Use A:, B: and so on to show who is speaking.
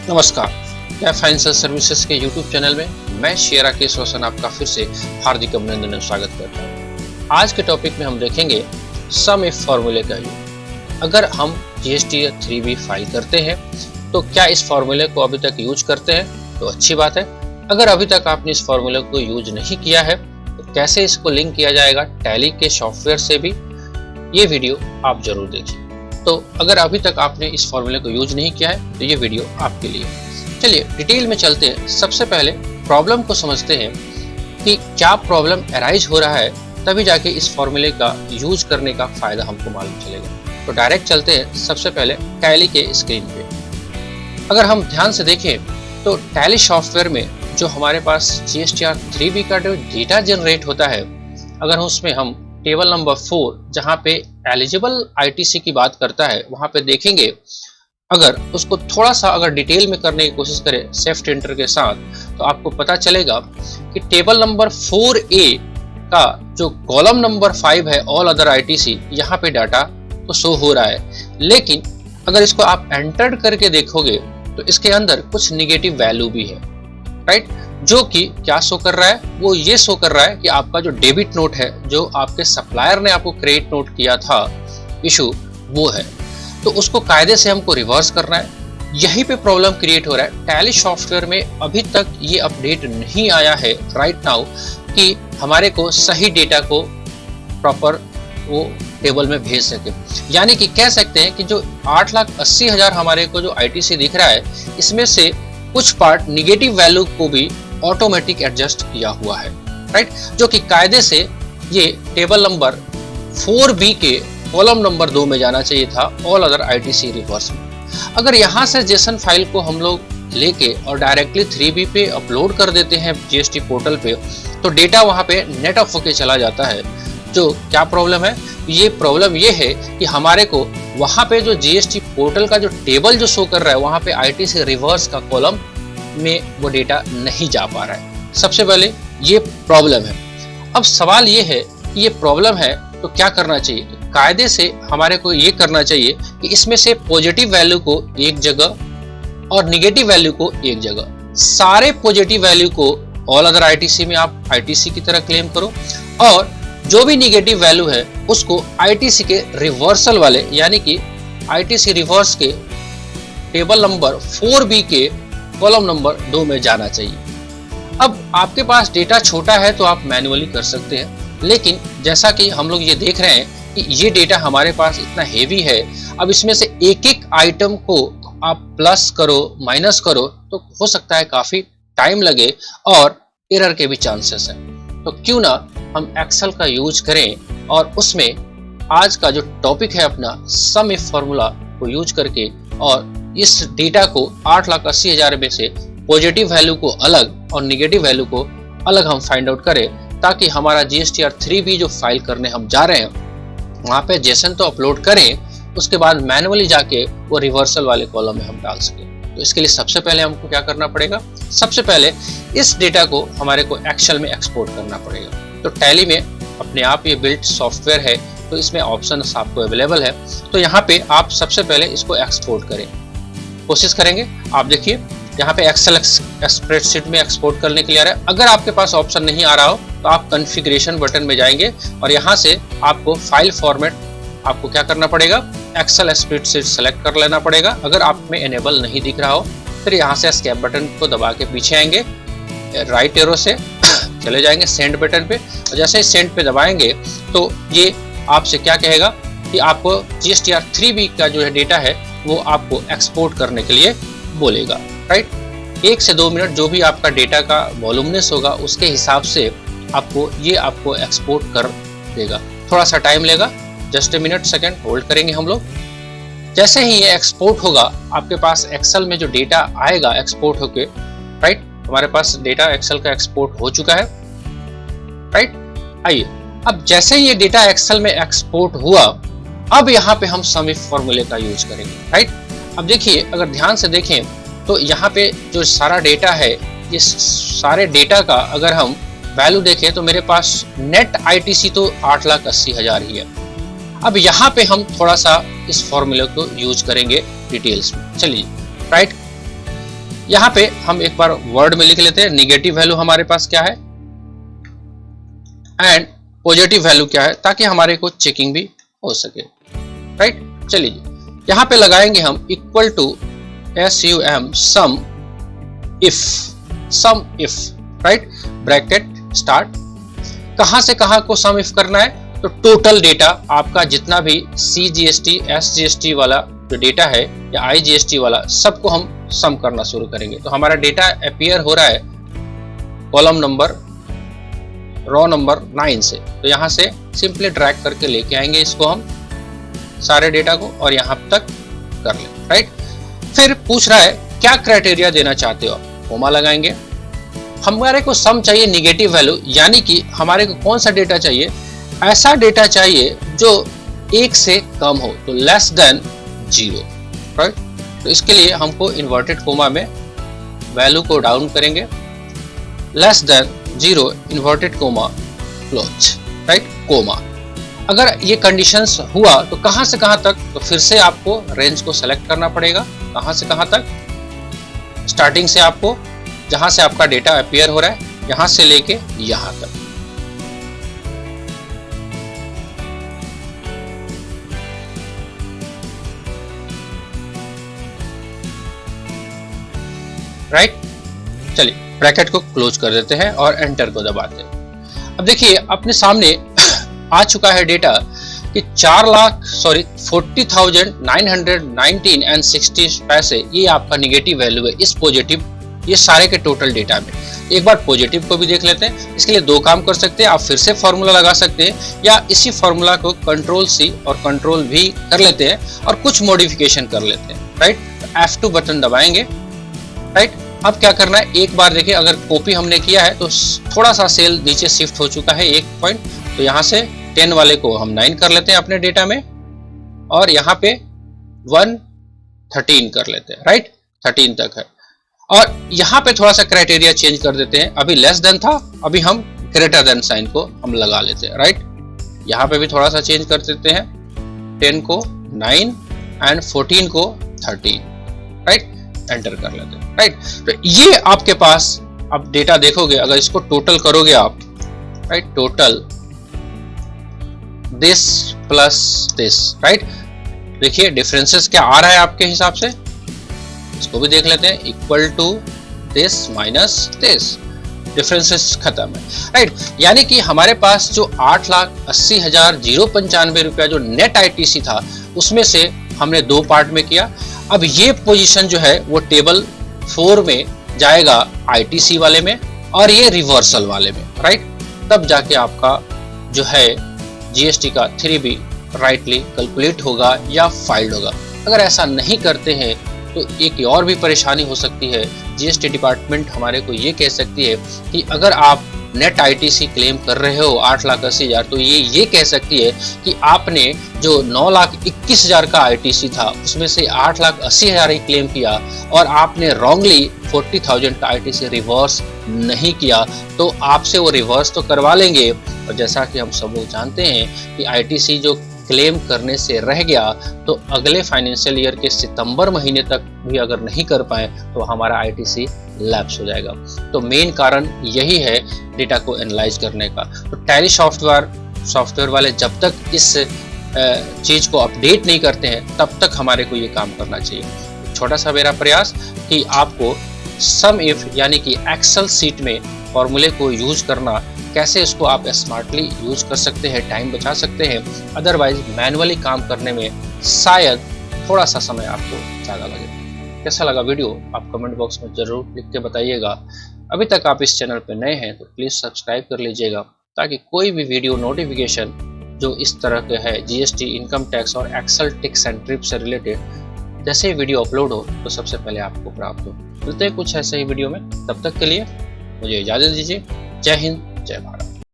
A: नमस्कार। क्या financial services के यूट्यूब चैनल में मैं शेयर राकेश रोशन आपका फिर से हार्दिक अभिनंदन और स्वागत करता हूँ। आज के टॉपिक में हम देखेंगे सम इफ फॉर्मूले का यूज। अगर हम जीएसटी या 3B फाइल करते हैं तो क्या इस फॉर्मूले को अभी तक यूज करते हैं तो अच्छी बात है। अगर अभी तक आपने इस फॉर्मूले को यूज नहीं किया है तो कैसे इसको लिंक किया जाएगा टैली के सॉफ्टवेयर से भी, ये वीडियो आप जरूर देखिए। तो अगर अभी तक आपने इस फॉर्मूले को यूज नहीं किया है तो ये वीडियो आपके लिए। चलिए डिटेल में चलते हैं। सबसे पहले प्रॉब्लम को समझते हैं कि क्या प्रॉब्लम अराइज हो रहा है, तभी जाके इस फॉर्मूले का यूज करने का फायदा हमको मालूम चलेगा। तो डायरेक्ट चलते हैं सबसे पहले टैली के स्क्रीन पे। अगर हम ध्यान से देखें तो टैली सॉफ्टवेयर में जो हमारे पास GSTR 3B का जो डेटा जनरेट होता है, अगर उसमें हम टेबल नंबर 4 जहाँ पे एलिजिबल ITC की बात करता है वहां पे देखेंगे, अगर उसको थोड़ा सा अगर डिटेल में करने की कोशिश करें शिफ्ट एंटर के साथ तो आपको पता चलेगा कि टेबल नंबर 4A का जो कॉलम नंबर 5 है ऑल अदर ITC, यहाँ पे डाटा तो शो हो रहा है। लेकिन अगर इसको आप एंटर करके देखोगे तो इसके अंदर कुछ निगेटिव वैल्यू भी है, राइट। जो कि क्या शो कर रहा है, वो ये शो कर रहा है कि आपका जो डेबिट नोट है, जो आपके सप्लायर ने आपको क्रेडिट नोट किया था इशू, वो है। तो उसको कायदे से हमको रिवर्स करना है। यहीं पे प्रॉब्लम क्रिएट हो रहा है। टैली सॉफ्टवेयर में अभी तक ये अपडेट नहीं आया है राइट नाउ कि हमारे को सही डेटा को प्रॉपर वो टेबल में भेज सके। यानी कि कह सकते हैं कि जो 8,80,000 हमारे को जो ITC दिख रहा है, इसमें से कुछ पार्ट निगेटिव वैल्यू को भी ऑटोमेटिक एडजस्ट किया हुआ है, राइट। जो कि कायदे से ये टेबल नंबर 4B के कॉलम नंबर 2 में जाना चाहिए था, ऑल अदर ITC रिवर्स में। अगर यहाँ से जेसन फाइल को हम लोग लेके और डायरेक्टली 3B पे अपलोड कर देते हैं GST पोर्टल पे, तो डेटा वहाँ पे नेट ऑफ होके चला जाता है। जो क्या प्रॉब्लम है, ये प्रॉब्लम ये है कि हमारे को वहाँ पे जो GST पोर्टल का जो टेबल जो शो कर रहा है, वहाँ पे ITC रिवर्स का कॉलम में वो डेटा नहीं जा पा रहा है। सबसे पहले ये प्रॉब्लम है। अब सवाल ये है कि ये प्रॉब्लम है तो क्या करना चाहिए। तो कायदे से हमारे को ये करना चाहिए कि इसमें से पॉजिटिव वैल्यू को एक जगह और निगेटिव वैल्यू को एक जगह, सारे पॉजिटिव वैल्यू को ऑल अदर ITC में आप ITC की तरह क्लेम करो, और जो भी निगेटिव वैल्यू है उसको ITC के रिवर्सल वाले यानी कि ITC रिवर्स के टेबल नंबर 4B के कॉलम नंबर 2 में जाना चाहिए। अब आपके पास डेटा छोटा है तो आप मैन्युअली कर सकते हैं, लेकिन जैसा कि हम लोग ये देख रहे हैं कि ये डेटा हमारे पास इतना हेवी है, अब इसमें से एक एक आइटम को आप प्लस करो माइनस करो तो हो सकता है काफी टाइम लगे और एरर के भी चांसेस हैं। तो क्यों ना हम एक्सेल का यूज करें और उसमें आज का जो टॉपिक है अपना सम इफ फॉर्मूला को यूज करके और इस डेटा को 8,80,000 में से पॉजिटिव वैल्यू को अलग और निगेटिव वैल्यू को अलग हम फाइंड आउट करें, ताकि हमारा GSTR 3B जो फाइल करने हम जा रहे हैं वहाँ पे जेसन तो अपलोड करें, उसके बाद मैनुअली जाके वो रिवर्सल वाले कॉलम में हम डाल सकें। तो इसके लिए सबसे पहले हमको क्या करना पड़ेगा, सबसे पहले इस डेटा को हमारे को एक्सेल में एक्सपोर्ट करना पड़ेगा। तो टैली में अपने आप ये बिल्ट सॉफ्टवेयर है, तो इसमें ऑप्शन आपको अवेलेबल है। तो यहाँ पे आप सबसे पहले इसको एक्सपोर्ट करें, कोशिश करेंगे। आप देखिए यहाँ पे एक्सेल स्प्रेडशीट में एक्सपोर्ट करने के लिए आ रहा है। अगर आपके पास ऑप्शन नहीं आ रहा हो तो आप कॉन्फ़िगरेशन बटन में जाएंगे और यहाँ से आपको फाइल फॉर्मेट आपको क्या करना पड़ेगा, एक्सेल स्प्रेडशीट सेलेक्ट कर लेना पड़ेगा। अगर आप में एनेबल नहीं दिख रहा हो फिर यहाँ से एस्केप बटन को दबा के पीछे आएंगे, राइट एरो से चले जाएंगे सेंड बटन पे, और जैसे ही सेंड पे दबाएंगे तो ये आपसे क्या कहेगा कि आपको GSTR 3B का जो है डेटा है वो आपको एक्सपोर्ट करने के लिए बोलेगा, राइट। 1 से 2 मिनट जो भी आपका डेटा का वॉल्यूमनेस होगा उसके हिसाब से आपको एक्सपोर्ट कर देगा। थोड़ा सा टाइम लेगा, just a minute second hold करेंगे हम लोग। जैसे ही ये एक्सपोर्ट होगा आपके पास एक्सेल में जो डेटा आएगा एक्सपोर्ट होके, राइट। हमारे पास डेटा एक्सेल का एक्सपोर्ट हो चुका है, राइट। आइए अब जैसे ही ये डेटा एक्सेल में एक्सपोर्ट हुआ, अब यहाँ पे हम सम इफ फॉर्मूले का यूज करेंगे, राइट। अब देखिए अगर ध्यान से देखें तो यहाँ पे जो सारा डेटा है, ये सारे डेटा का अगर हम वैल्यू देखें तो मेरे पास नेट ITC तो 8,80,000 ही है। अब यहाँ पे हम थोड़ा सा इस फॉर्मूले को यूज करेंगे डिटेल्स में। चलिए, राइट, यहाँ पे हम एक बार वर्ड में लिख लेते हैं निगेटिव वैल्यू हमारे पास क्या है एंड पॉजिटिव वैल्यू क्या है, ताकि हमारे को चेकिंग भी हो सके। राइट, चलिए यहाँ पे लगाएंगे हम equal to SUM sum if. Right, bracket start. कहां से कहां को सम इफ करना है, तो टोटल डेटा आपका जितना भी CGST SGST वाला जो डेटा है या IGST वाला, सबको हम सम करना शुरू करेंगे। तो हमारा डेटा अपीयर हो रहा है कॉलम नंबर रो नंबर 9 से, तो यहां से सिंपली ड्रैग करके लेके आएंगे इसको हम सारे डेटा को और यहां तक कर ले। राइट, फिर पूछ रहा है क्या क्राइटेरिया देना चाहते हो आप, कोमा लगाएंगे। हमारे को सम चाहिए निगेटिव वैल्यू, यानी कि हमारे को कौन सा डेटा चाहिए, ऐसा डेटा चाहिए जो 1 से कम हो, तो लेस देन 0। राइट, तो इसके लिए हमको इन्वर्टेड कोमा में वैल्यू को डाउन करेंगे, less than 0 inverted comma close. Right, comma. अगर ये कंडीशंस हुआ तो कहां से कहां तक, तो फिर से आपको रेंज को सेलेक्ट करना पड़ेगा। कहां से कहां तक, स्टार्टिंग से आपको जहां से आपका डेटा अपीयर हो रहा है यहां से लेके यहां तक। राइट, चलिए ब्रैकेट को क्लोज कर देते हैं और एंटर को दबाते हैं। अब देखिए अपने सामने आ चुका है डेटा कि 40,919 एंड 60 पैसे, ये आपका निगेटिव वैल्यू है इस पॉजिटिव, ये सारे के टोटल डेटा में। एक बार पॉजिटिव को भी देख लेते हैं। इसके लिए दो काम कर सकते हैं, आप फिर से फॉर्मूला लगा सकते हैं या इसी फॉर्मूला को Ctrl+C और Ctrl+V कर लेते हैं और कुछ मॉडिफिकेशन कर लेते हैं। राइट, F2 बटन दबाएंगे। राइट, अब क्या करना है, एक बार देखिए अगर कॉपी हमने किया है तो थोड़ा सा सेल नीचे शिफ्ट हो चुका है 1 पॉइंट, तो यहाँ से 10 वाले को हम 9 कर लेते हैं अपने डेटा में और यहाँ पे 113 कर लेते हैं। राइट, 13 तक है और यहाँ पे थोड़ा सा क्राइटेरिया चेंज कर देते हैं। अभी लेस देन था, अभी हम ग्रेटर देन साइन को हम लगा लेते हैं। राइट, यहाँ पे भी थोड़ा सा चेंज कर देते हैं, 10 को 9 एंड 14 को 13। राइट, एंटर कर लेते हैं। राइट, तो ये आपके पास अब डेटा देखोगे, अगर इसको टोटल करोगे आप, right, total this plus this. Right, देखिए डिफरेंसेस क्या आ रहा है आपके हिसाब से, इसको भी देख लेते हैं, equal to this minus this, differences खत्म है। राइट, यानी कि हमारे पास जो 8,80,095 रुपया जो नेट ITC था उसमें से हमने 2 पार्ट में किया। अब ये पोजीशन जो है वो टेबल 4 में जाएगा ITC वाले में और ये रिवर्सल वाले में। राइट, तब जाके आपका जो है GST का 3B राइटली कैलकुलेट होगा या फाइल्ड होगा। अगर ऐसा नहीं करते हैं तो एक और भी परेशानी हो सकती है। GST डिपार्टमेंट हमारे को ये कह सकती है कि अगर आप नेट ITC क्लेम कर रहे हो 8,80,000, तो ये कह सकती है कि आपने जो 9,21,000 का ITC था उसमें से 8,80,000 ही क्लेम किया और आपने रॉन्गली 40,000 का ITC रिवर्स नहीं किया, तो आपसे वो रिवर्स तो करवा लेंगे। और जैसा कि हम सब लोग जानते हैं कि ITC जो क्लेम करने से रह गया तो अगले फाइनेंशियल ईयर के सितंबर महीने तक भी अगर नहीं कर पाए तो हमारा ITC लैप्स हो जाएगा। तो मेन कारण यही है डेटा को एनालाइज करने का। तो टैली सॉफ्टवेयर वाले जब तक इस चीज को अपडेट नहीं करते हैं तब तक हमारे को ये काम करना चाहिए। छोटा सा मेरा प्रयास कि आपको सम इफ यानी कि एक्सेल सीट में फॉर्मूले को यूज करना, कैसे इसको आप स्मार्टली यूज कर सकते हैं, टाइम बचा सकते हैं, अदरवाइज मैनुअली काम करने में शायद थोड़ा सा समय आपको ज़्यादा लगे। कैसा लगा वीडियो आप कमेंट बॉक्स में ज़रूर लिख के बताइएगा। अभी तक आप इस चैनल पर नए हैं तो प्लीज़ सब्सक्राइब कर लीजिएगा ताकि कोई भी वीडियो नोटिफिकेशन जो इस तरह के है GST, इनकम टैक्स और एक्सेल टिप्स एंड ट्रिप्स से रिलेटेड जैसे ही वीडियो अपलोड हो तो सबसे पहले आपको प्राप्त हो। मिलते हैं कुछ ऐसे ही वीडियो में, तब तक के लिए मुझे इजाज़त दीजिए। जय हिंद, जय भारत।